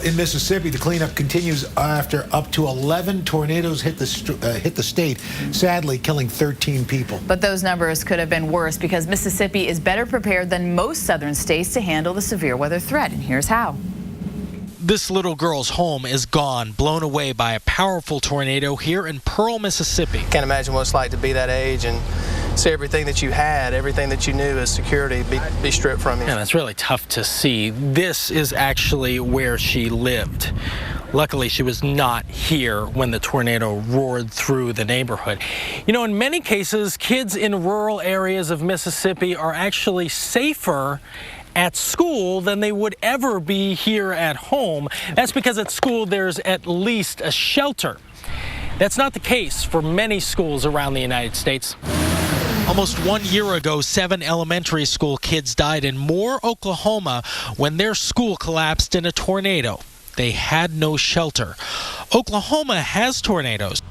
In Mississippi, the cleanup continues after up to 11 tornadoes hit the state, sadly killing 13 people. But those numbers could have been worse because Mississippi is better prepared than most southern states to handle the severe weather threat. And here's how. This little girl's home is gone, blown away by a powerful tornado here in Pearl, Mississippi. Can't imagine what it's like to be that age and see everything that you had, everything that you knew as security be stripped from you. And it's really tough to see. This is actually where she lived. Luckily, she was not here when the tornado roared through the neighborhood. You know, in many cases, kids in rural areas of Mississippi are actually safer at school than they would ever be here at home. That's because at school there's at least a shelter. That's not the case for many schools around the United States. Almost 1 year ago, 7 elementary school kids died in Moore, Oklahoma, when their school collapsed in a tornado. They had no shelter. Oklahoma has tornadoes,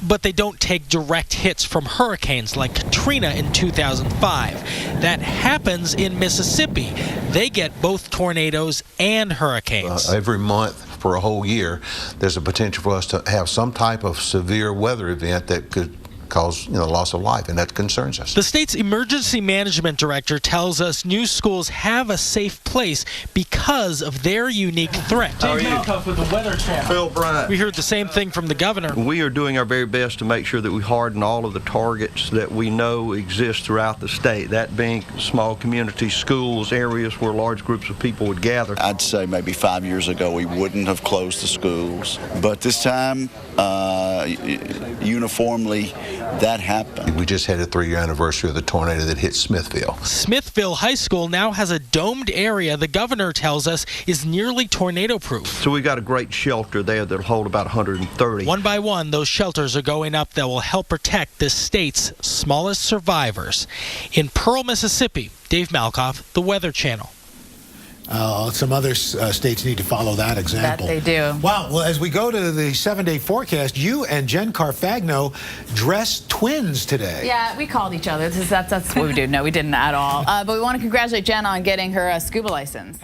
but they don't take direct hits from hurricanes like Katrina in 2005. That happens in Mississippi. They get both tornadoes and hurricanes. Every month for a whole year, there's a potential for us to have some type of severe weather event that could cause loss of life, and that concerns us. The state's emergency management director tells us new schools have a safe place because of their unique threat. Dave Malkoff with the Weather Channel. Phil Bryant. We heard the same thing from the governor. We are doing our very best to make sure that we harden all of the targets that we know exist throughout the state, that being small communities, schools, areas where large groups of people would gather. I'd say maybe 5 years ago we wouldn't have closed the schools, but this time uniformly that happened. We just had a 3-year anniversary of the tornado that hit Smithville. Smithville High School now has a domed area the governor tells us is nearly tornado-proof. So we've got a great shelter there that'll hold about 130. One by one, those shelters are going up that will help protect the state's smallest survivors. In Pearl, Mississippi, Dave Malkoff, the Weather Channel. Some other states need to follow that example. That they do. Wow. Well, as we go to the 7-day forecast, you and Jen Carfagno dressed twins today. Yeah, we called each other. That's what we do. No, we didn't at all. But we want to congratulate Jen on getting her scuba license.